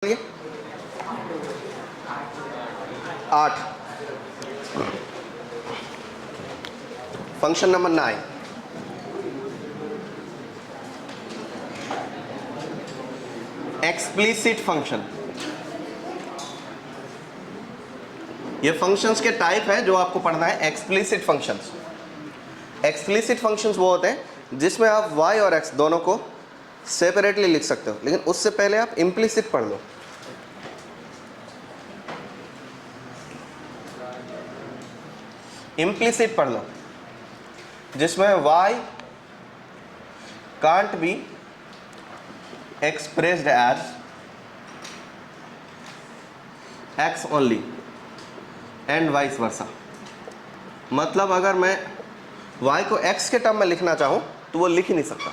8 function number 9 explicit function. ये functions के type है जो आपको पढ़ना है। एक्सप्लिसिट फंक्शंस, एक्सप्लिसिट फंक्शंस वो होते हैं जिसमें आप y और x दोनों को सेपरेटली लिख सकते हो, लेकिन उससे पहले आप इम्प्लिसिट पढ़ लो। इम्प्लिसिट पढ़ लो जिसमें y can't be expressed as x only and vice versa. मतलब अगर मैं y को x के टर्म में लिखना चाहूँ तो वो लिख ही नहीं सकता।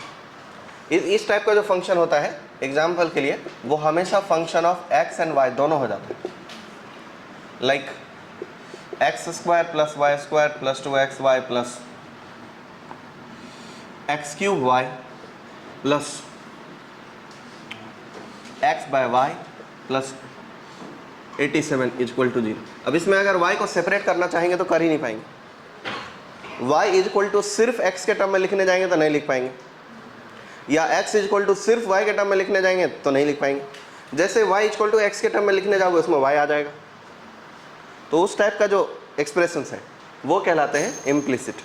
इस टाइप का जो फंक्शन होता है एग्जाम्पल के लिए वो हमेशा function of x and y दोनों हो जाते हैं। Like x square plus y square plus 2x y plus x cube y plus x by y plus 87 equal to 0। अब इसमें अगर y को सेपरेट करना चाहेंगे तो कर ही नहीं पाएंगे। y इक्वल टू सिर्फ x के टर्म में लिखने जाएंगे तो नहीं लिख पाएंगे, या x इक्वल टू सिर्फ y के टर्म में लिखने जाएंगे तो नहीं लिख पाएंगे। जैसे y इक्वल टू x के टर्म में लिखने जाओगे उसमें y आ जाएगा। तो उस टाइप का जो एक्सप्रेशंस है वो कहलाते हैं इम्प्लिसिट।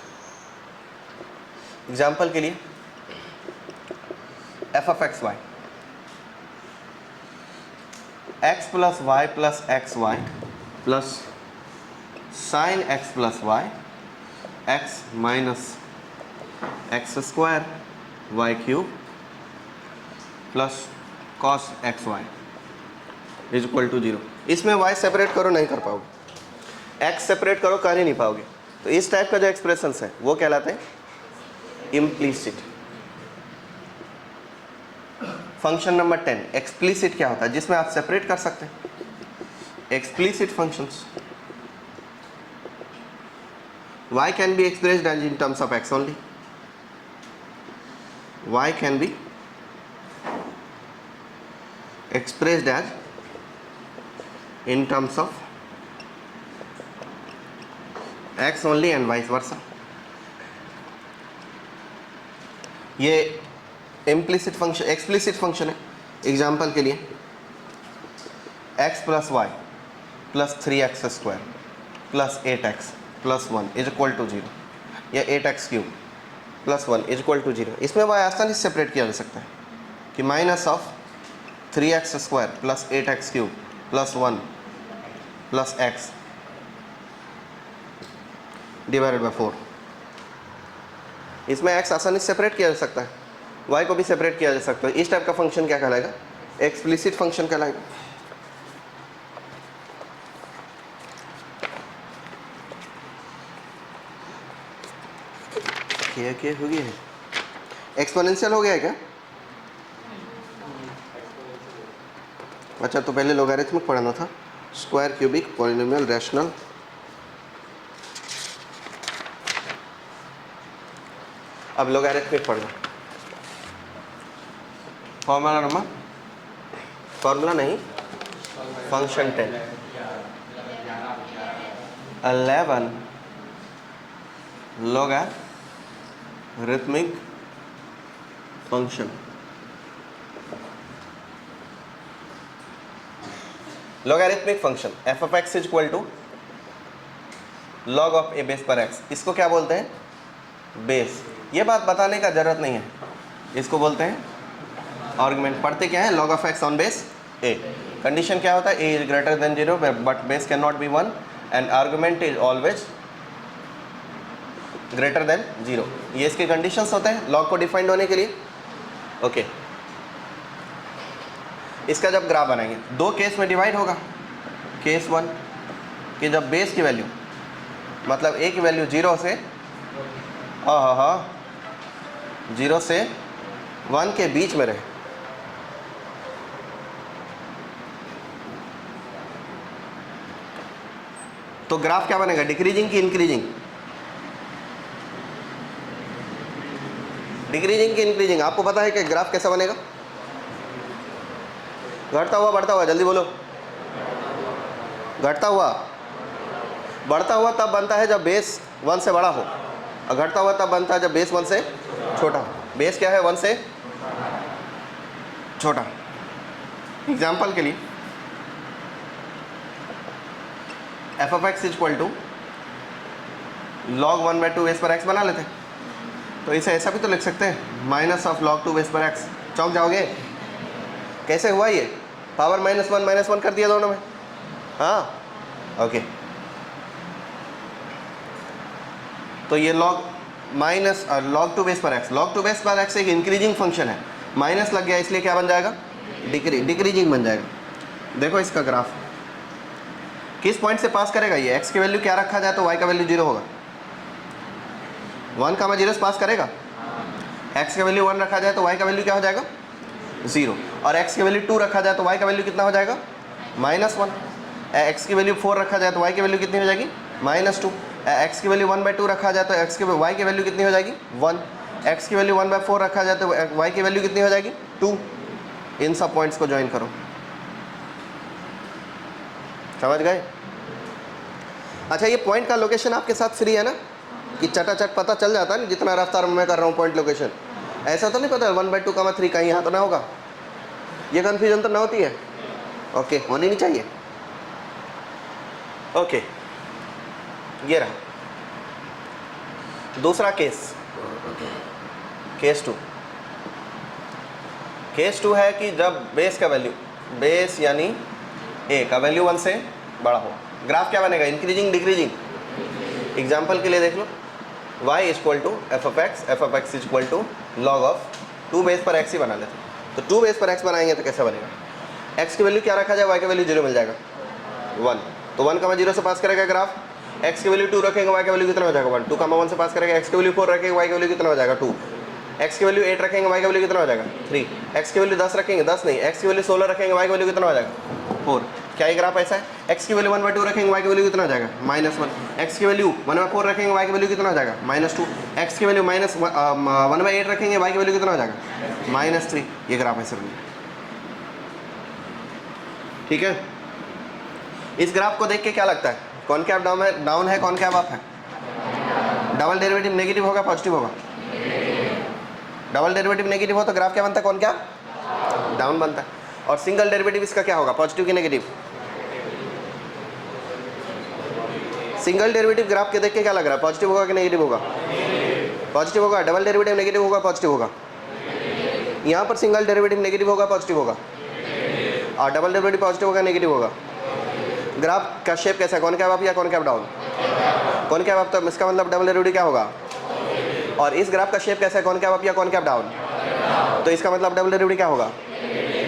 एग्जाम्पल के लिए f of x y, x plus y plus x y plus sine x plus y x minus x square y cube plus cos x y is equal to 0। इसमें y separate करो नहीं कर पाओगे, x separate करो कर ही नहीं पाओगे। तो इस टाइप का जो एक्सप्रेशंस है वो कहलाते हैं इम्प्लिसिट। फंक्शन नंबर 10 एक्सप्लिसिट क्या होता है, जिसमें आप सेपरेट कर सकते हैं। Explicit functions y can be expressed as in terms of x only, y can be expressed as in terms of x only and vice versa। ये implicit फंक्शन एक्सप्लिसिट फंक्शन है। एग्जाम्पल के लिए x plus y plus 3x square plus 8x plus 1 is equal to 0, या 8x cube plus 1 is equal to 0। इसमें y आसानी से separate किया जा सकता है कि minus of 3x square plus 8x cube plus 1 plus x divided by 4। इसमें x आसानी से सेपरेट किया जा सकता है, y को भी सेपरेट किया जा सकता है। इस टाइप का फंक्शन क्या कहलाएगा, एक्सप्लिसिट फंक्शन कहलाएगा। क्या हो गया है, एक्सपोनेंशियल हो गया है क्या? अच्छा, तो पहले लोगारिथमिक पढ़ना था, स्क्वायर क्यूबिक पॉलिनोमियल रैशनल। अब लोगारिथमिक पढ़ना। फॉर्मूला नंबर, फॉर्मूला नहीं, function 10 11 logarithmic function. Logarithmic function f of x is equal to log of A base पर x। इसको क्या बोलते हैं, बेस। ये बात बताने का जरूरत नहीं है, इसको बोलते हैं आर्गुमेंट। पढ़ते क्या है, log of x on base a। Condition क्या होता है, a is greater than 0 but base can not be 1 and argument is always greater than 0। ये इसके कंडीशंस होते हैं लॉग को डिफाइंड होने के लिए। ओके, इसका जब ग्राफ बनाएंगे दो केस में डिवाइड होगा। केस 1 कि जब बेस की वैल्यू मतलब a की वैल्यू 0 से 0 से 1 के बीच में रहे, तो ग्राफ क्या बनेगा, डिक्रीजिंग की इंक्रीजिंग? डिक्रीजिंग की इंक्रीजिंग। आपको पता है कि ग्राफ कैसा बनेगा, घटता हुआ बढ़ता हुआ, जल्दी बोलो। घटता हुआ, बढ़ता हुआ तब बनता है जब बेस 1 से बड़ा हो, और घटता हुआ तब बनता है जब बेस 1 से छोटा हो। बेस क्या है? 1 से छोटा। एग्जाम्पल के लिए f of x equal to log 1/2 base पर एक्स बना लेते हैं। तो इसे ऐसा भी तो लिख सकते हैं, माइनस ऑफ log 2 बेस पर एक्स। चौंक जाओगे, कैसे हुआ ये? पावर -1 कर दिया दोनों में। हाँ, ओके। तो ये log 2 बेस पर एक्स, log 2 बेस पर एक्स एक इंक्रीजिंग फंक्शन है, माइनस लग गया इसलिए क्या बन जाएगा? डिक्रीजिंग बन जाएगा। देखो इसका ग्राफ किस पॉइंट से पास करेगा ये? एक्स की वैल्यू क्या रखा जाए तो वाई का वैल्यू 0 होगा। 1, 0 से पास करेगा। एक्स का वैल्यू 1 रखा जाए तो वाई का वैल्यू क्या हो जाएगा? 0। और एक्स की वैल्यू 2 रखा जाए तो वाई का वैल्यू कितना हो जाएगा? -1। एक्स की वैल्यू 4 रखा जाए तो वाई की वैल्यू कितनी हो जाएगी? -2। एक्स की वैल्यू 1/2 रखा जाए तो एक्स की वाई की वैल्यू कितनी हो जाएगी? 1। एक्स की वैल्यू 1/4 रखा जाए तो वाई की वैल्यू कितनी हो जाएगी? 2। इन सब पॉइंट्स को ज्वाइन करो। समझ गए? अच्छा, ये पॉइंट का लोकेशन आपके साथ फ्री है ना, कि चटाचट पता चल जाता है ना जितना रफ्तार में मैं कर रहा हूँ पॉइंट लोकेशन। ऐसा तो नहीं पता 1/2 3 कहीं यहाँ तो ना होगा, ये कन्फ्यूजन तो ना होती है? ओके, होनी नहीं चाहिए। ओके, ये रहा दूसरा केस, केस 2। केस 2 है कि जब बेस का वैल्यू, बेस यानी ए का वैल्यू 1 से बड़ा हो। ग्राफ क्या बनेगा? Increasing decreasing? एग्जाम्पल के लिए देख लो, y equal to f of x equal to log of 2 base पर x ही बना लेते। तो 2 बेस पर x बनाएंगे तो कैसे बनेगा? x की वैल्यू क्या रखा जाए? y की वैल्यू 0 मिल जाएगा, 1। तो 1, 0 से पास करेगा ग्राफ। x की वैल्यू 2 रखेंगे, y की वैल्यू कितना हो जाएगा? 1। 2, 1 से पास करेगा। x की वैल्यू 4 रखेंगे, y की वैल्यू कितना हो जाएगा? 2। x की वैल्यू 8 रखेंगे, y की वैल्यू कितना हो जाएगा? 3। x की वैल्यू 10 रखेंगे, 10 नहीं, x की वैल्यू 16 रखेंगे, y की वैल्यू कितना हो जाएगा? 4। क्या ये ग्राफ ऐसा है? x की वैल्यू 1/2 रखेंगे, y की वैल्यू कितना हो जाएगा? -1। x की वैल्यू 1/4 रखेंगे, y की वैल्यू कितना हो जाएगा? -2। x की वैल्यू 1/8 रखेंगे, y की वैल्यू कितना हो जाएगा? -3। ये ग्राफ ऐसे बनेगा। ठीक है? इस ग्राफ को देख के क्या लगता है? कॉनकैव डाउन है, कॉनकैव अप है? डबल डेरिवेटिव नेगेटिव होगा, पॉजिटिव होगा? डबल डेरिवेटिव नेगेटिव हो तो ग्राफ क्या बनता है? कॉनकैव डाउन बनता है। और सिंगल डेरिवेटिव इसका क्या होगा? पॉजिटिव की नेगेटिव? सिंगल डेरिवेटिव ग्राफ के देख के क्या लग रहा है? पॉजिटिव होगा कि नेगेटिव होगा? पॉजिटिव होगा। डबल डेरिवेटिव नेगेटिव होगा, पॉजिटिव होगा? यहाँ पर सिंगल डेरिवेटिव नेगेटिव होगा, पॉजिटिव होगा, और डबल डेरिवेटिव पॉजिटिव होगा, नेगेटिव होगा। ग्राफ का शेप कैसा है? कॉनकैव अप या कॉनकैव डाउन? कॉनकैव अप, तो इसका मतलब डबल डेरिवेटिव क्या होगा? और इस ग्राफ का शेप कैसा है? कॉनकैव अप या कॉनकैव डाउन? तो इसका मतलब डबल डेरिवेटिव क्या होगा?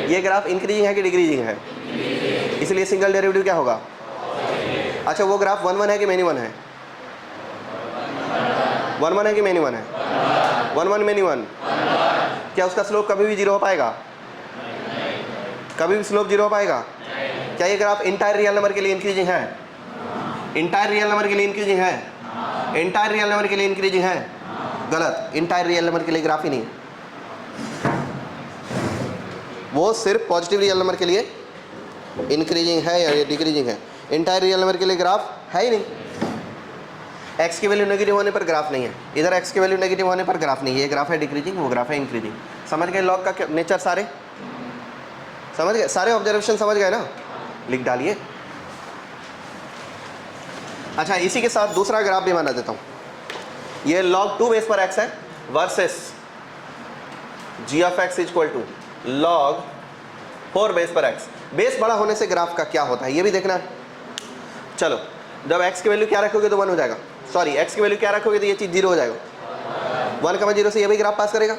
ये ग्राफ इंक्रीजिंग है कि डिक्रीजिंग है? इसलिए सिंगल डेरिवेटिव क्या होगा? अच्छा, वो ग्राफ 1 है कि मेनी 1 है? 1 है कि मेनी 1 है? 1 मेनी 1। क्या उसका स्लोप कभी भी 0 हो पाएगा? कभी भी स्लोप 0 हो पाएगा? क्या ये ग्राफ इंटायर रियल नंबर के लिए इंक्रीजिंग है? इंटायर रियल नंबर के लिए इंक्रीजिंग है? इंटायर रियल नंबर के लिए इंक्रीजिंग है? गलत, इंटायर रियल नंबर के लिए ग्राफ ही नहीं है। वो सिर्फ पॉजिटिव रियल नंबर के लिए इंक्रीजिंग है या डिक्रीजिंग है। इंटायर रियल नंबर के लिए ग्राफ है ही नहीं। x की वैल्यू नेगेटिव होने पर ग्राफ नहीं है, इधर x की वैल्यू नेगेटिव होने पर ग्राफ नहीं है। ये ग्राफ है डिक्रीजिंग, वो ग्राफ है इंक्रीजिंग। समझ गए लॉग का नेचर? सारे समझ गए? सारे ऑब्जर्वेशन समझ गए ना? लिख डालिए। अच्छा, इसी के साथ दूसरा ग्राफ भी बना देता हूँ। ये log 2 बेस पर x है versus g of x equal to log 4 base पर x। बेस बड़ा होने से ग्राफ का क्या होता है ये भी देखना है। चलो, जब x की वैल्यू क्या रखोगे तो 1 हो जाएगा, सॉरी x की वैल्यू क्या रखोगे तो ये चीज़ 0 हो जाएगा। 1, 0 से ये भी ग्राफ पास करेगा।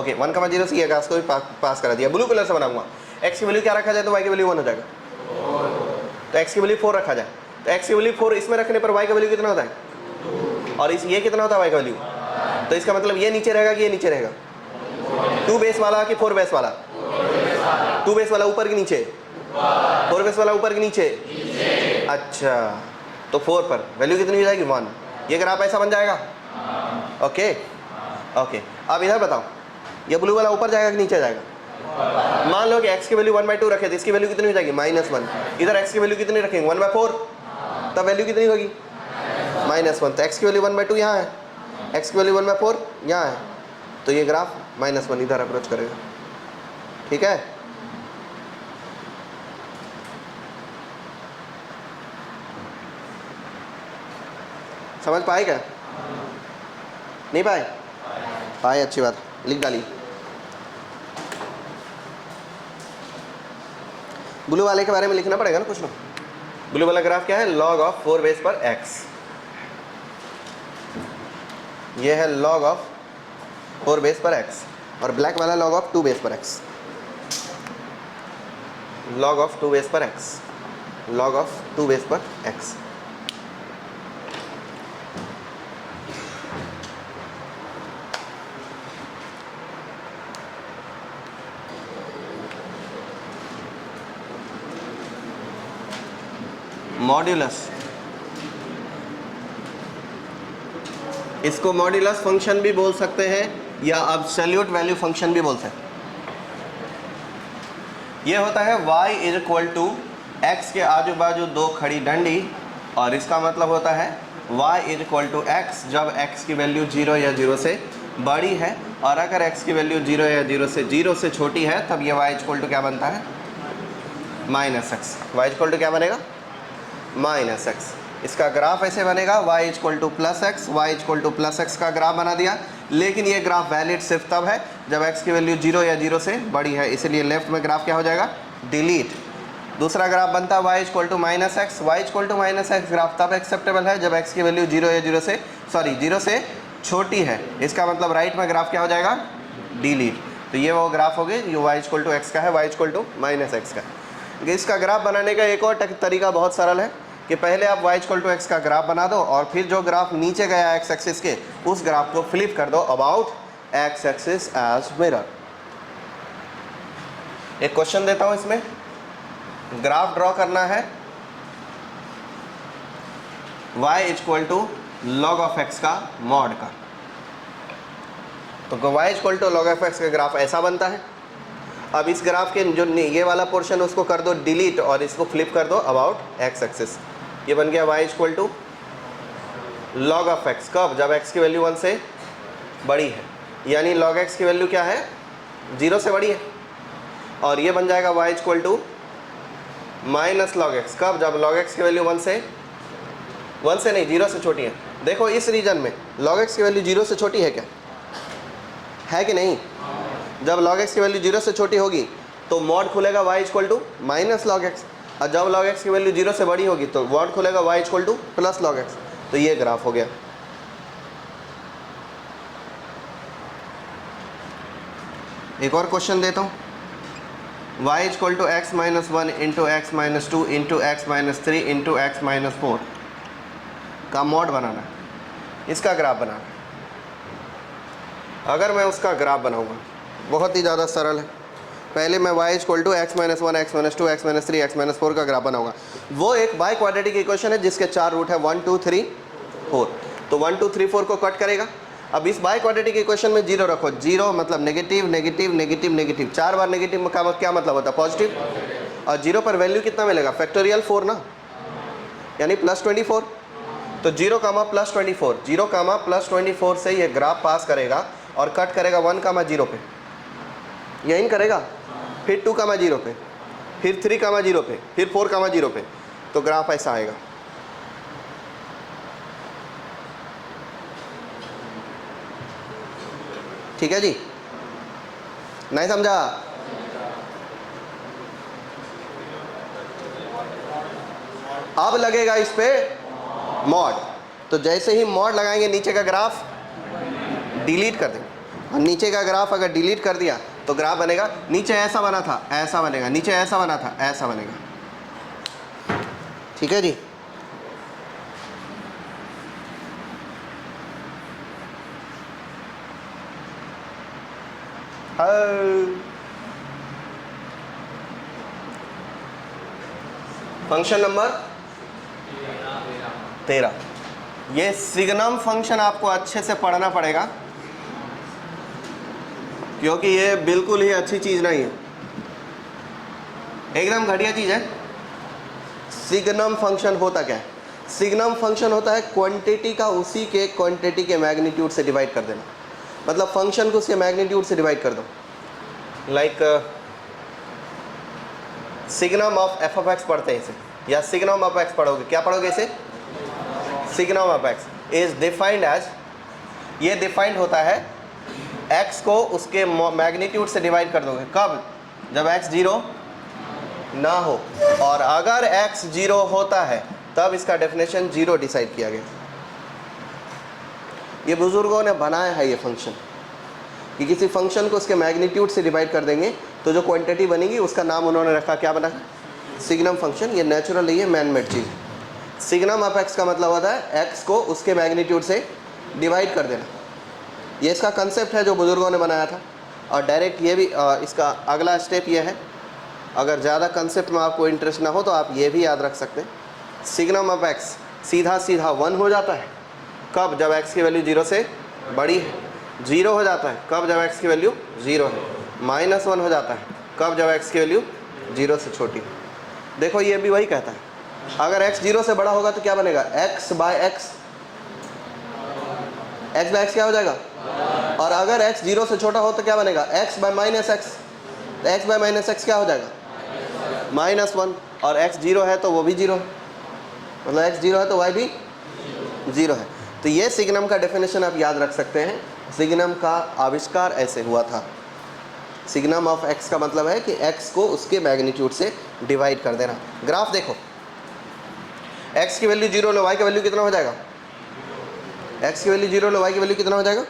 ओके, 1, 0 से ये ग्राफ को भी पास करा दिया। ब्लू कलर से बनाऊंगा। x की वैल्यू क्या रखा जाए तो y की वैल्यू 1 हो जाएगा। तो x की वैल्यू 4 रखा जाए तो x की वैल्यू 4 इसमें रखने पर y का वैल्यू कितना होता है? और ये कितना होता है y का वैल्यू? तो इसका मतलब ये नीचे रहेगा कि ये नीचे रहेगा? 2 बेस वाला कि 4 बेस वाला? 2 बेस वाला ऊपर के नीचे? 4 बेस वाला ऊपर के नीचे? अच्छा, तो 4 पर वैल्यू कितनी हो जाएगी? 1। ये ग्राफ ऐसा बन जाएगा। ओके ओके, अब इधर बताओ, ये ब्लू वाला ऊपर जाएगा कि नीचे जाएगा? मान लो कि x की वैल्यू 1/2 रखे तो इसकी वैल्यू कितनी हो जाएगी -1। इधर x की वैल्यू कितनी रखेंगे 1/4, तब वैल्यू कितनी होगी -1। तो x की वैल्यू 1/2 यहाँ है, x की वैल्यू 1/4 यहाँ है, तो ये ग्राफ -1 इधर अप्रोच करेगा। ठीक है, समझ पाए क्या? नहीं पाए? पाए, अच्छी बात, लिख डाली। ब्लू वाले के बारे में लिखना पड़ेगा ना कुछ ना। ब्लू वाला ग्राफ क्या है? log ऑफ 4 बेस पर x, ये है log ऑफ 4 बेस पर x, और ब्लैक वाला log ऑफ 2 बेस पर x, log ऑफ 2 बेस पर x, log ऑफ 2 बेस पर x। मॉड्यूलस, इसको मॉड्यूलस फंक्शन भी बोल सकते हैं या एब्सोल्यूट वैल्यू फंक्शन भी बोल सकते हैं। ये होता है y = x के आजू बाजू दो खड़ी डंडी, और इसका मतलब होता है y = x जब x की वैल्यू 0 या 0 से बड़ी है, और अगर x की वैल्यू 0 या 0 से छोटी है तब ये y = क्या बनता है? -x। y = क्या बनेगा? -x। इसका ग्राफ ऐसे बनेगा y = +x, y = +x का ग्राफ बना दिया, लेकिन ये ग्राफ वैलिड सिर्फ तब है जब x की वैल्यू 0 या 0 से बड़ी है, इसलिए लेफ्ट में ग्राफ क्या हो जाएगा? डिलीट। दूसरा ग्राफ बनता है y = -x, y = -x graph तब एक्सेप्टेबल है जब x की वैल्यू 0 या 0 से छोटी है, इसका मतलब राइट में ग्राफ क्या हो जाएगा? डिलीट। तो ये वो ग्राफ हो गए जो y = x का है, y = -x का है। इसका ग्राफ बनाने का एक और तरीका बहुत सरल है कि पहले आप y = x का ग्राफ बना दो, और फिर जो ग्राफ नीचे गया x एक्सिस के उस ग्राफ को फ्लिप कर दो about x axis as mirror. एक क्वेश्चन देता हूं, इसमें ग्राफ ड्रॉ करना है y = log ऑफ x का मॉड का, तो y = log ऑफ x का ग्राफ ऐसा बनता है। अब इस ग्राफ के जो ये वाला पोर्शन उसको कर दो डिलीट, और इसको फ्लिप कर दो अबाउट x एक्सिस। ये बन गया y = log ऑफ x, कब? जब x की वैल्यू 1 से बड़ी है, यानी log x की वैल्यू क्या है? 0 से बड़ी है, और ये बन जाएगा y = -log x, कब? जब log x की वैल्यू 1 से नहीं 0 से छोटी है। देखो इस रीजन में log x की वैल्यू 0 से छोटी है क्या? है कि नहीं? जब log x की वैल्यू 0 से छोटी होगी तो मॉड खुलेगा y = -log x, और जब log x की वैल्यू 0 से बड़ी होगी तो मॉड खुलेगा y = +log x। तो ये ग्राफ हो गया। एक और क्वेश्चन देता हूँ, y = x - 1 × x - 2 × x - 3 × x - 4 का मॉड बनाना है, इसका ग्राफ बनाना है। अगर मैं उसका ग्राफ बनाऊंगा, बहुत ही ज़्यादा सरल है। पहले मैं y = x - 1 x - 2 x - 3 x - 4 का ग्राफ बनाऊंगा। वो एक बाई क्वाड्रेटिक इक्वेशन है जिसके 4 रूट है 1 2 3 4, तो 1 2 3 4 को कट करेगा। अब इस बाई क्वाड्रेटिक इक्वेशन में 0 रखो, 0 मतलब नेगेटिव नेगेटिव नेगेटिव नेगेटिव, 4 बार नेगेटिव का क्या मतलब होता है? पॉजिटिव। और 0 पर वैल्यू कितना मिलेगा? फैक्टोरियल 4 ना, यानी +24। तो 0, +24, 0, +24 से ये ग्राफ पास करेगा और कट करेगा 1, 0 पे, यही करेगा, फिर 2, 0 पे, फिर 3, 0 पे, फिर 4, 0 पे, तो ग्राफ ऐसा आएगा। ठीक है जी, नहीं समझा? अब लगेगा इस पे मॉड, तो जैसे ही मॉड लगाएंगे नीचे का ग्राफ डिलीट कर देंगे, और नीचे का ग्राफ अगर डिलीट कर दिया तो ग्राफ बनेगा, नीचे ऐसा बना था ऐसा बनेगा, नीचे ऐसा बना था ऐसा बनेगा। ठीक है जी। फंक्शन नंबर 13, ये सिग्नम फंक्शन आपको अच्छे से पढ़ना पड़ेगा, क्योंकि ये बिल्कुल ही अच्छी चीज़ नहीं है। एकदम घटिया चीज़ है। सिग्नम फंक्शन होता क्या है? सिग्नम फंक्शन होता है क्वांटिटी का उसी के क्वांटिटी के मैग्नीट्यूड से डिवाइड कर देना। मतलब फंक्शन को उसके मैग्नीट्यूड से डिवाइड कर दो। Like signum of F of x पढ़ते हैं इसे, या सिग्नम ऑफ एक्स पढ़ोगे, क्या पढ़ोगे इसे? Signum of x is defined as, ये डिफाइंड होता है x को उसके मैग्नीट्यूड से डिवाइड कर दोगे। कब? जब x 0 ना हो, और अगर x 0 होता है तब इसका डेफिनेशन 0 डिसाइड किया गया। ये बुजुर्गों ने बनाया है ये फंक्शन, कि किसी फंक्शन को उसके मैग्नीट्यूड से डिवाइड कर देंगे तो जो क्वांटिटी बनेगी उसका नाम उन्होंने रखा, क्या बना? Signum function. ये नेचुरल नहीं है, man made cheese. Signum of x का मतलब होता है x को उसके मैग्नीट्यूड से डिवाइड कर देना। ये इसका कंसेप्ट है जो बुजुर्गों ने बनाया था। और डायरेक्ट ये भी इसका अगला स्टेप ये है, अगर ज़्यादा कंसेप्ट में आपको इंटरेस्ट ना हो तो आप ये भी याद रख सकते हैं, सिग्नम ऑफ x सीधा सीधा 1 हो जाता है। कब? जब x की वैल्यू 0 से बड़ी है। 0 हो जाता है कब? जब x की वैल्यू 0 है। -1 हो जाता है कब? जब x की वैल्यू 0 से छोटी है। देखो ये भी वही कहता है, अगर x 0 से बड़ा होगा तो क्या बनेगा? x बाय x क्या हो जाएगा? और अगर x 0 से छोटा हो तो क्या बनेगा? x by -x। तो x बाय -x क्या हो जाएगा? -1। और x 0 है तो वो भी 0 है, मतलब x 0 है तो y भी 0 है। तो ये सिग्नम का डेफिनेशन आप याद रख सकते हैं। सिग्नम का आविष्कार ऐसे हुआ था। सिग्नम ऑफ x का मतलब है कि x को उसके मैग्नीट्यूड से डिवाइड कर देना। ग्राफ देखो, x की वैल्यू 0 लो, y का वैल्यू कितना हो जाएगा? x की वैल्यू 0 लो, y की वैल्यू कितना हो जाएगा?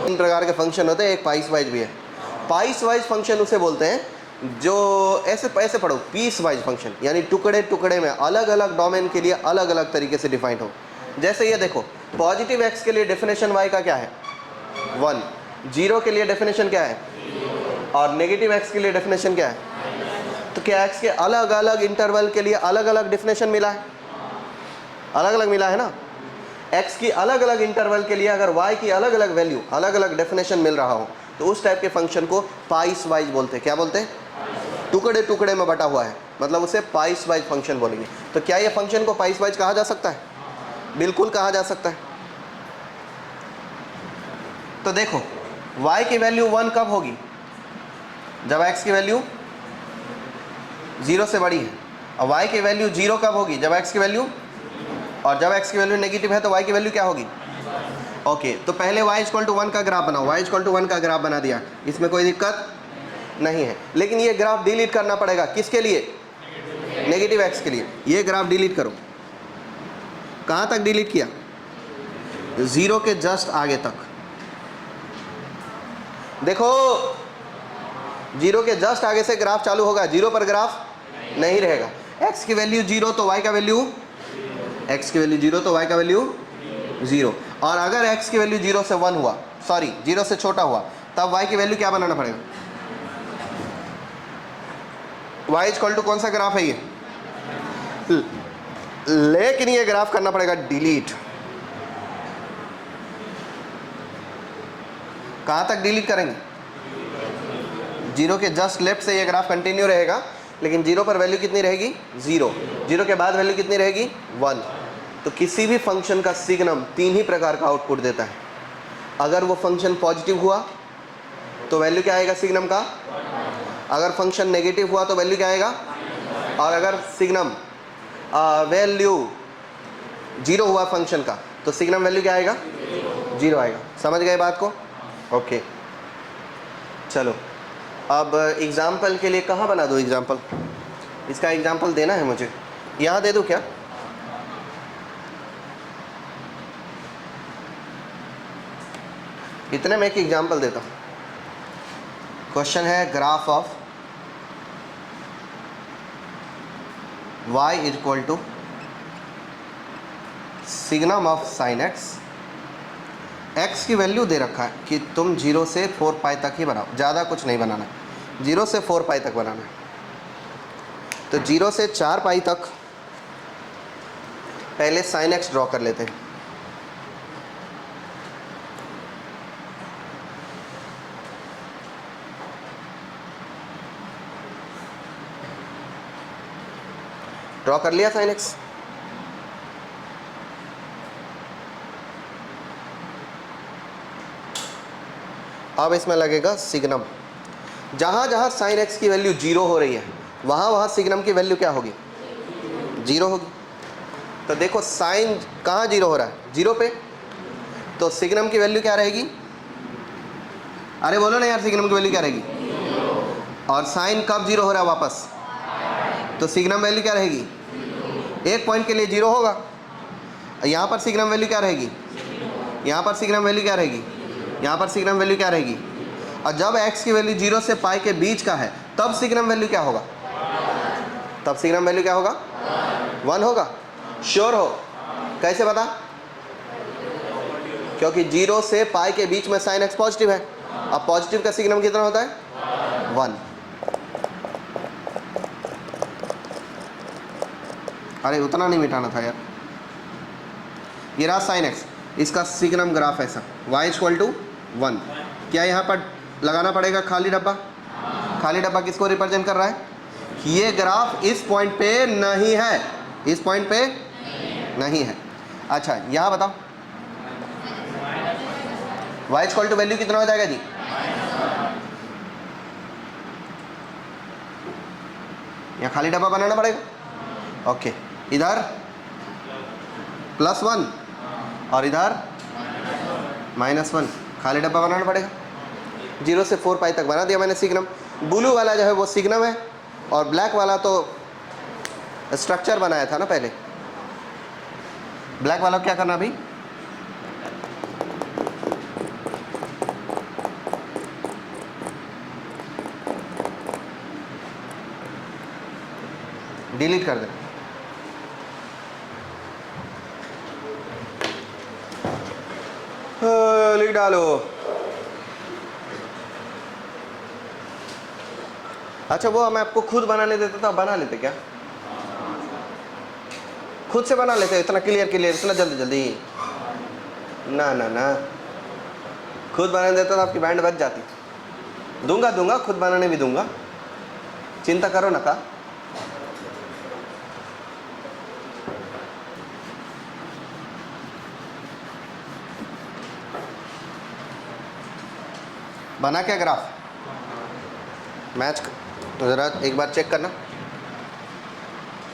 3 प्रकार के फंक्शन होते हैं, एक पाइस वाइज भी है। पाइस वाइज फंक्शन उसे बोलते हैं जो ऐसे पढ़ो, पीस वाइज फंक्शन, यानी टुकड़े टुकड़े में अलग अलग डोमेन के लिए अलग अलग तरीके से डिफाइंड हो। जैसे ये देखो, पॉजिटिव x के लिए डेफिनेशन y का क्या है? 1। 0 के लिए डेफिनेशन क्या है? और नेगेटिव x के लिए डेफिनेशन क्या है? तो क्या x के अलग अलग इंटरवल के लिए अलग अलग डेफिनेशन मिला है? अलग अलग मिला है ना। x की अलग अलग इंटरवल के लिए अगर y की अलग अलग वैल्यू, अलग अलग डेफिनेशन मिल रहा हो तो उस टाइप के फंक्शन को पाइस वाइज बोलते हैं। क्या बोलते हैं? टुकड़े टुकड़े में बटा हुआ है, मतलब उसे पाइस वाइज फंक्शन बोलेंगे। तो क्या ये फंक्शन को पाइस वाइज कहा जा सकता है? बिल्कुल कहा जा सकता है। तो देखो, y की वैल्यू 1 कब होगी? जब x की वैल्यू 0 से बड़ी है। और y की वैल्यू 0 कब होगी? जब x की वैल्यू, और जब x की वैल्यू नेगेटिव है तो y की वैल्यू क्या होगी? ओके, तो पहले y = 1 का ग्राफ बनाओ। y = 1 का ग्राफ बना दिया, इसमें कोई दिक्कत नहीं है। लेकिन ये ग्राफ डिलीट करना पड़ेगा। किसके लिए? नेगेटिव x के लिए। ये ग्राफ डिलीट करो। कहाँ तक डिलीट किया? 0 के जस्ट आगे तक। देखो, 0 के जस्ट आगे से ग्राफ चालू होगा, 0 पर ग्राफ नहीं रहेगा। x की वैल्यू 0 तो y का वैल्यू, x की वैल्यू 0 तो y का वैल्यू 0। और अगर x की वैल्यू 0 से 1 हुआ, सॉरी 0 से छोटा हुआ, तब y की वैल्यू क्या बनाना पड़ेगा? y = कौन सा ग्राफ है ये? लेकिन ये ग्राफ करना पड़ेगा डिलीट। कहाँ तक डिलीट करेंगे? 0 के जस्ट लेफ्ट से ये ग्राफ कंटिन्यू रहेगा, लेकिन 0 पर वैल्यू कितनी रहेगी? 0। 0 के बाद वैल्यू कितनी रहेगी? 1। तो किसी भी फंक्शन का सिग्नम 3 ही प्रकार का आउटपुट देता है। अगर वो फंक्शन पॉजिटिव हुआ तो वैल्यू क्या आएगा सिग्नम का? अगर फंक्शन नेगेटिव हुआ तो वैल्यू क्या आएगा? और अगर सिग्नम वैल्यू 0 हुआ फंक्शन का तो सिग्नम वैल्यू क्या आएगा? 0 आएगा। समझ गए बात को? ओके, चलो अब एग्जाम्पल के लिए कहाँ बना दो एग्जाम्पल? इसका एग्जाम्पल देना है मुझे, यहाँ दे दूँ क्या? इतने में एक एग्जाम्पल देता हूँ। क्वेश्चन है graph of y = signum of sine x। x की वैल्यू दे रखा है कि तुम 0 से 4 पाई तक ही बनाओ, ज़्यादा कुछ नहीं बनाना, 0 से 4 पाई तक बनाना है। तो 0 से 4 पाई तक पहले साइन x ड्रॉ कर लेते हैं। ड्रॉ कर लिया साइन एक्स। अब इसमें लगेगा सिग्नम। जहाँ जहाँ साइन एक्स की वैल्यू 0 हो रही है वहाँ वहाँ सिग्नम की वैल्यू क्या होगी? 0 होगी। तो देखो साइन कहाँ 0 हो रहा है? 0 पे, तो सिग्नम की वैल्यू क्या रहेगी? अरे बोलो ना यार, सिग्नम की वैल्यू क्या रहेगी? और साइन कब 0 हो रहा है वापस? तो सिग्नम वैल्यू क्या रहेगी? एक पॉइंट के लिए 0 होगा। यहाँ पर सिग्नम वैल्यू क्या रहेगी? यहाँ पर सिग्नम वैल्यू क्या रहेगी? यहाँ पर सिग्नम वैल्यू क्या रहेगी? और जब x की वैल्यू 0 से पाई के बीच का है तब सिग्नम वैल्यू क्या होगा? तब सिग्नम वैल्यू क्या होगा? 1 होगा। श्योर हो? कैसे पता? क्योंकि 0 से पाई के बीच में साइन x पॉजिटिव है। अब पॉजिटिव का सिग्नम कितना होता है? 1। अरे उतना नहीं मिटाना था यार। ये रहा साइन एक्स, इसका सिग्नम ग्राफ ऐसा y = 1। क्या यहाँ पर लगाना पड़ेगा खाली डब्बा? खाली डब्बा किसको रिप्रेजेंट कर रहा है? ये ग्राफ इस पॉइंट पे नहीं है, इस पॉइंट पे नहीं है। अच्छा यहाँ बताओ y = वैल्यू कितना हो जाएगा जी? यहाँ खाली डब्बा बनाना पड़ेगा। ओके, इधर +1 और इधर -1, खाली डब्बा बनाना पड़ेगा। 0 से 4 पाई तक बना दिया मैंने सिग्नम। ब्लू वाला जो है वो सिग्नम है और ब्लैक वाला तो स्ट्रक्चर बनाया था ना पहले। ब्लैक वाला क्या करना अभी? डिलीट कर दे। लिख डालो। अच्छा वो मैं आपको खुद बनाने देता था, बना लेते क्या? खुद से बना लेते? इतना क्लियर इतना जल्दी जल्दी? ना ना ना, खुद बनाने देता तो आपकी बैंड बच जाती। दूंगा खुद बनाने भी दूंगा, चिंता करो ना का। बना क्या ग्राफ? मैच ज़रा एक बार चेक करना।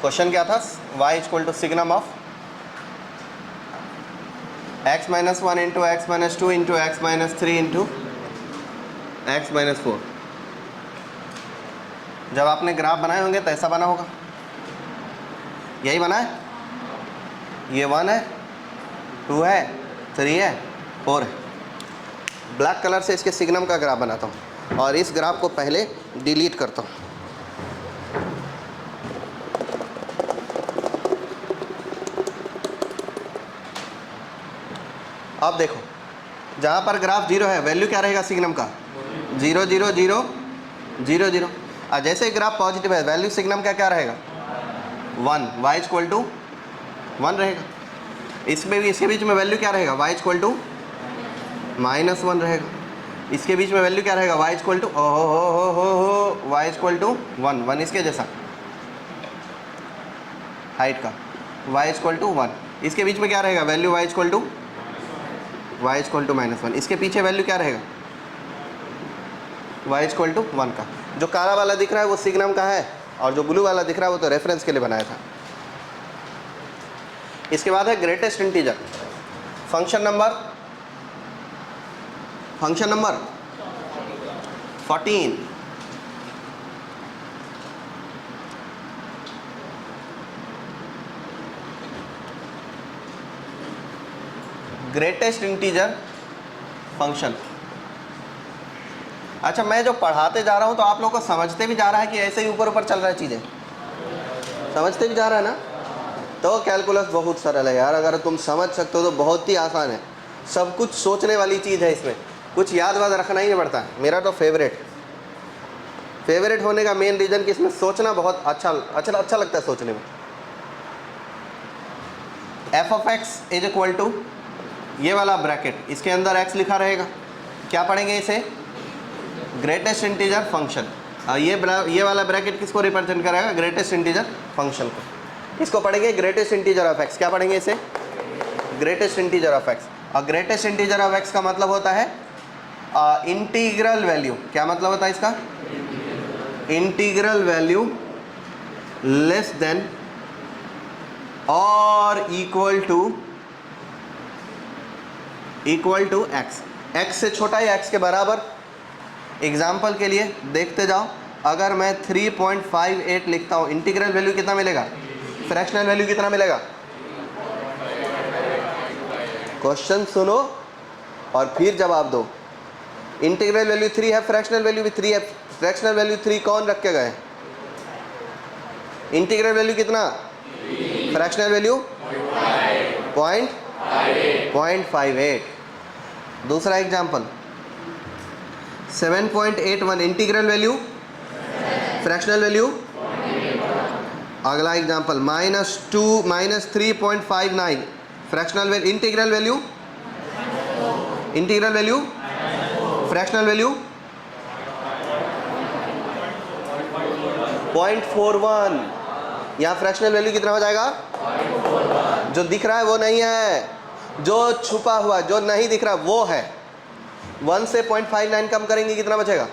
क्वेश्चन क्या था? y = signum of x - 1 × x - 2 × x - 3 × x - 4। जब आपने ग्राफ बनाए होंगे तो ऐसा बना होगा, यही बना है। ये 1 है, 2 है, 3 है, 4 है। ब्लैक कलर से इसके सिग्नम का ग्राफ बनाता हूँ और इस ग्राफ को पहले डिलीट करता हूँ। अब देखो जहाँ पर ग्राफ 0 है वैल्यू क्या रहेगा सिग्नम का? 0 0 0 0 0। और जैसे ही ग्राफ पॉजिटिव है वैल्यू सिग्नम का क्या रहेगा? 1। y = 1 रहेगा। इसमें भी इसके बीच में वैल्यू क्या रहेगा? y = -1 रहेगा। इसके बीच में वैल्यू क्या रहेगा? y = y = 1 1 इसके जैसा हाइट का y = 1। इसके बीच में क्या रहेगा? Value y = -1। इसके पीछे वैल्यू क्या रहेगा? y = 1 का। जो काला वाला दिख रहा है वो सिग्नम का है और जो ब्लू वाला दिख रहा है वो तो रेफरेंस के लिए बनाया था। इसके बाद है greatest integer. Function number 14। Greatest integer function. अच्छा मैं जो पढ़ाते जा रहा हूँ तो आप लोगों को समझते भी जा रहा है कि ऐसे ही ऊपर ऊपर चल रहा है चीज़ें? समझते भी जा रहा है ना? तो कैलकुलस बहुत सरल है यार, अगर तुम समझ सकते हो तो बहुत ही आसान है। सब कुछ सोचने वाली चीज़ है, इसमें कुछ याद वाद रखना ही नहीं पड़ता। मेरा तो फेवरेट होने का मेन रीज़न कि इसमें सोचना बहुत अच्छा लगता है सोचने में। f(x) = ये वाला ब्रैकेट, इसके अंदर x लिखा रहेगा। क्या पढ़ेंगे इसे? Greatest integer function. ये वाला ब्रैकेट किसको रिप्रेजेंट करेगा? ग्रेटेस्ट इंटीजर फंक्शन को। इसको पढ़ेंगे ग्रेटेस्ट इंटीजर ऑफ एक्स। क्या पढ़ेंगे इसे? Greatest integer of x. और ग्रेटेस्ट इंटीजर ऑफ एक्स का मतलब होता है इंटीग्रल वैल्यू। क्या मतलब होता है इसका? इंटीग्रल वैल्यू लेस देन और इक्वल टू एक्स। एक्स से छोटा या एक्स के बराबर। एग्जाम्पल के लिए देखते जाओ, अगर मैं 3.58 लिखता हूँ, इंटीग्रल वैल्यू कितना मिलेगा? फ्रैक्शनल वैल्यू कितना मिलेगा? क्वेश्चन सुनो और फिर जवाब दो। इंटीग्रल वैल्यू 3 है, फ्रैक्शनल वैल्यू भी 3 है। फ्रैक्शनल वैल्यू 3 कौन रख के गए? इंटीग्रल वैल्यू कितना? Fractional value 0.58। दूसरा example 7.81 integral value, fractional value. अगला example -3.59 fractional value, integral value, fractional value 0.41। यहाँ फ्रैक्शनल वैल्यू कितना हो जाएगा? जो दिख रहा है वो नहीं है, जो छुपा हुआ, जो नहीं दिख रहा वो है। 1 से 0.59 कम करेंगे कितना बचेगा?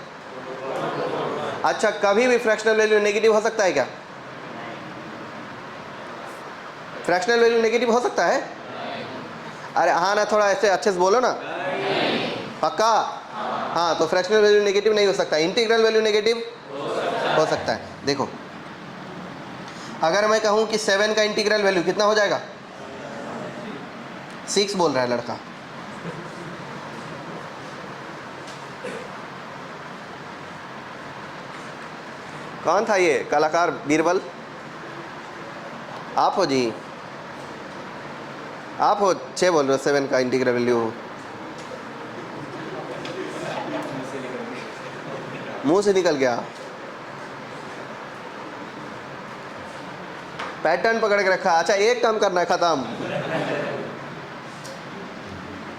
अच्छा, कभी भी फ्रैक्शनल वैल्यू नेगेटिव हो सकता है क्या? फ्रैक्शनल वैल्यू नेगेटिव हो सकता है? अरे हाँ ना, थोड़ा ऐसे अच्छे से बोलो ना। पक्का? हाँ, तो फ्रैक्शनल वैल्यू नेगेटिव नहीं हो सकता। इंटीग्रल वैल्यू नेगेटिव हो सकता है। देखो, अगर मैं कहूँ कि 7 का इंटीग्रल वैल्यू कितना हो जाएगा? 6 बोल रहा है लड़का। कौन था ये कलाकार? बीरबल आप हो जी? आप हो? 6 बोल रहे हो 7 का इंटीग्रल वैल्यू। मुंह से निकल गया। पैटर्न पकड़ के रखा। अच्छा, एक काम करना है, खत्म।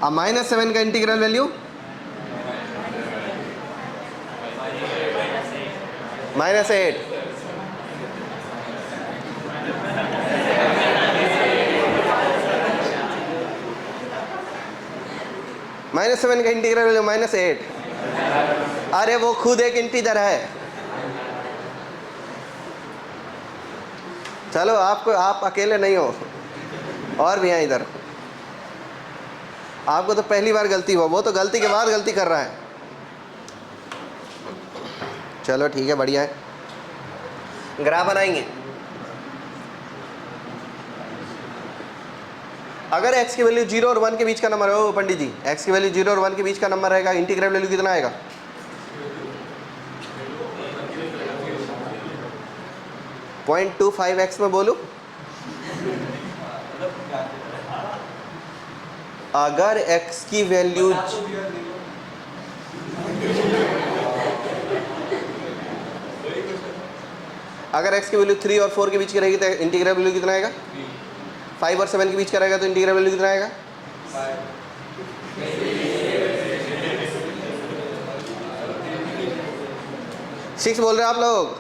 अब -7 का इंटीग्रल वैल्यू, -8। -7 का इंटीग्रल वैल्यू -8। अरे वो खुद एक इंटीजर है। चलो, आप अकेले नहीं हो, और भी हैं इधर। आपको तो पहली बार गलती हुआ, वो तो गलती के बाद गलती कर रहा है। चलो ठीक है, बढ़िया है। ग्राफ बनाएंगे। अगर x की वैल्यू 0 और 1 के बीच का नंबर हो पंडित जी, x की वैल्यू 0 और 1 के बीच का नंबर रहेगा, इंटीग्रल वैल्यू कितना आएगा? 0.25x में बोलूं? अगर x की वैल्यू अगर x की वैल्यू 3 और 4 के बीच की रहेगी तो इंटीग्रल वैल्यू कितना आएगा? 5 और 7 के बीच का रहेगा तो इंटीग्रल वैल्यू कितना आएगा? 6 बोल रहे हैं आप लोग।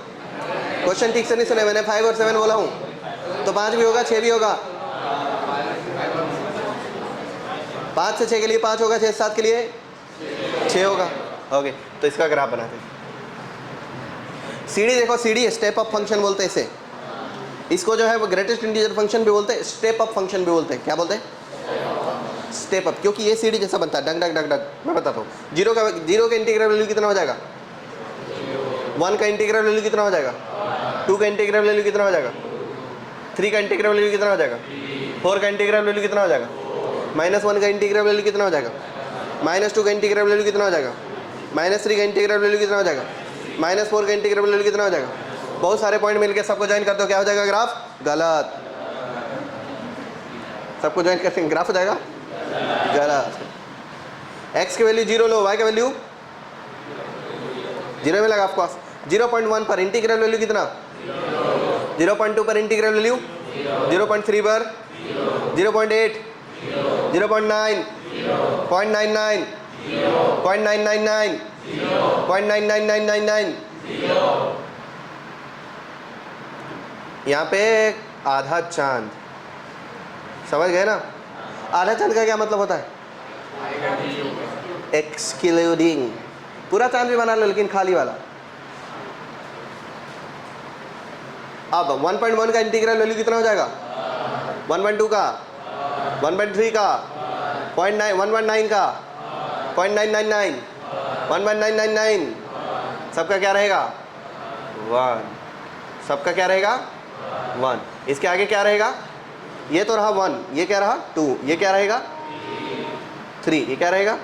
क्वेश्चन ठीक से नहीं सुने मैंने। 5 और 7 बोला हूँ, तो 5 भी होगा, 6 भी होगा। 5 से 6 के लिए 5 होगा, 6 से 7 के लिए 6 होगा। ओके, तो इसका ग्राफ बनाते हैं। सीढ़ी देखो, सीढ़ी स्टेप अप फंक्शन बोलते हैं इसे। इसको जो है वो ग्रेटेस्ट इंटीजर फंक्शन भी बोलते हैं, स्टेप अप फंक्शन भी बोलते हैं। क्या बोलते हैं? स्टेप अप, क्योंकि ये सीढ़ी जैसा बनता है। डग डग डग डग। मैं बताता हूँ। 0 का इंटीग्रल वैल्यू कितना हो जाएगा? 1 का इंटीग्रल वैल्यू कितना हो जाएगा? 2 का इंटीग्रल वैल्यू कितना हो जाएगा? 3 का इंटीग्रल वैल्यू कितना हो जाएगा? 4 का इंटीग्रल वैल्यू कितना हो जाएगा? -1 का इंटीग्रल वैल्यू कितना हो जाएगा? -2 का इंटीग्रल वैल्यू कितना हो जाएगा? -3 का इंटीग्रल वैल्यू कितना हो जाएगा? -4 का इंटीग्रल वैल्यू कितना हो जाएगा? बहुत सारे पॉइंट मिलके सबको ज्वाइन कर दो, क्या हो जाएगा ग्राफ? गलत। सबको ज्वाइन करते ग्राफ हो जाएगा गलत। x की वैल्यू 0 लो, y का वैल्यू 0 मिलेगा आपको। 0.1 पर इंटीग्रल वैल्यू कितना? 0.2 पर इंटीग्रल वैल्यू 0.3 पर 0.8 0.9 0.99 0.999 0.99999। यहाँ पे आधा चांद, समझ गए ना? आधा चांद का क्या मतलब होता है? एक्सक्लूडिंग, पूरा चांद भी बना लो लेकिन खाली वाला। अब 1.1 का इंटीग्रल वैल्यू कितना हो जाएगा? 1.2 का, 1.3 का, 0.9, 1.9 का, 0.999, 1.999, सबका क्या रहेगा? 1। सबका क्या रहेगा? 1। इसके आगे क्या रहेगा? ये तो रहा 1, ये क्या रहा 2, ये क्या रहेगा 3, ये क्या रहेगा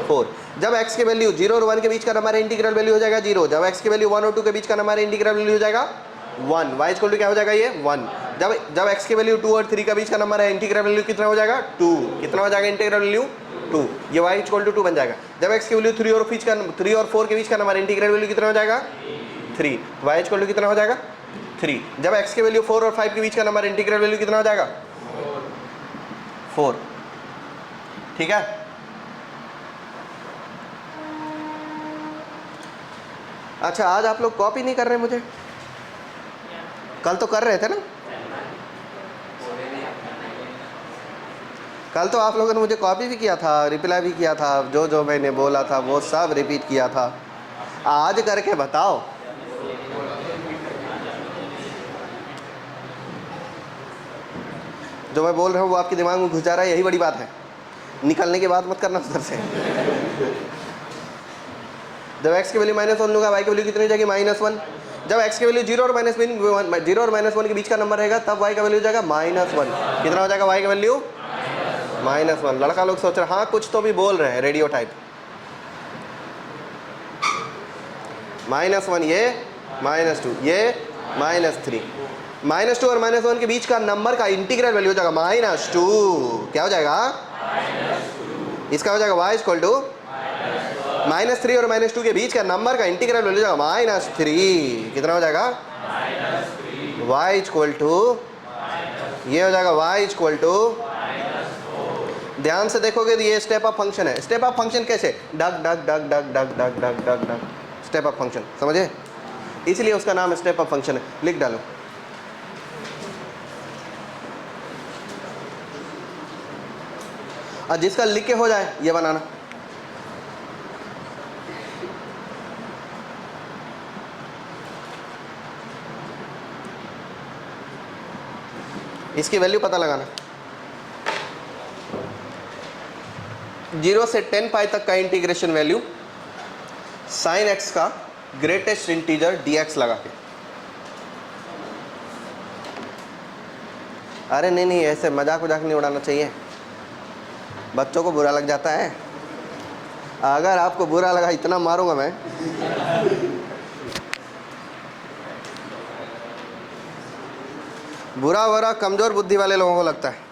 4। जब x के वैल्यू 0 और 1 के बीच का हमारा इंटीग्रल वैल्यू हो जाएगा 0। जब x के वैल्यू 1 और 2 के बीच का हमारा इंटीग्रल वैल्यू हो जाएगा 1। y इक्वल टू क्या हो जाएगा? ये 1। जब x के वैल्यू 2 और 3 का बीच का नंबर है, इंटीग्रल वैल्यू कितना हो जाएगा? 2। कितना हो जाएगा इंटीग्रल वैल्यू? 2। ये y इक्वल टू 2 बन जाएगा। जब x की वैल्यू 3 और 4 के बीच का नंबर, इंटीग्रल वैल्यू कितना हो जाएगा? 3। y इक्वल टू कितना हो जाएगा? 3। जब x के वैल्यू 4 और 5 के बीच का नंबर, इंटीग्रल वैल्यू कितना हो जाएगा? 4। ठीक है। अच्छा, आज आप लोग कॉपी नहीं कर रहे मुझे? कल तो कर रहे थे ना? कल तो आप लोगों ने मुझे कॉपी भी किया था, रिप्लाई भी किया था, जो जो मैंने बोला था वो सब रिपीट किया था। आज करके बताओ। जो मैं बोल रहा हूँ वो आपके दिमाग में घुस जा रहा है, यही बड़ी बात है। निकलने के बाद मत करना उधर से। जब x की वैल्यू -1 लूँगा, y की वैल्यू कितनी हो जाएगी? -1। जब x की वैल्यू 0 और -1 के बीच का नंबर रहेगा, तब y का वैल्यू हो जाएगा -1। कितना हो जाएगा y का वैल्यू? -1। लड़का लोग सोच रहे हाँ कुछ तो भी बोल रहे हैं, रेडियो टाइप। -1, ये -2, ये -3। -2 और -1 के बीच का नंबर का इंटीग्रल वैल्यू हो जाएगा -2। क्या हो जाएगा? इसका हो जाएगा y इक्वल टू -3 और -2 के बीच का नंबर का इंटीग्रल वैल्यू हो जाएगा -3। कितना हो जाएगा? y इक्वल टू, ये हो जाएगा y इक्वल टू, ध्यान से देखोगे तो ये स्टेप अप फंक्शन है। स्टेप अप फंक्शन कैसे? डग डग डग डग डग डग डग डग डग, स्टेप अप फंक्शन, समझे? इसलिए उसका नाम स्टेप अप फंक्शन है। लिख डालो। और जिसका लिख के हो जाए ये बनाना। इसकी वैल्यू पता लगाना। 0 से 10 पाई तक का इंटीग्रेशन वैल्यू sin x का ग्रेटेस्ट इंटीजर dx लगा के। अरे नहीं नहीं, ऐसे मजाक वजाक नहीं उड़ाना चाहिए, बच्चों को बुरा लग जाता है। अगर आपको बुरा लगा इतना मारूंगा मैं। बुरा कमज़ोर बुद्धि वाले लोगों को लगता है।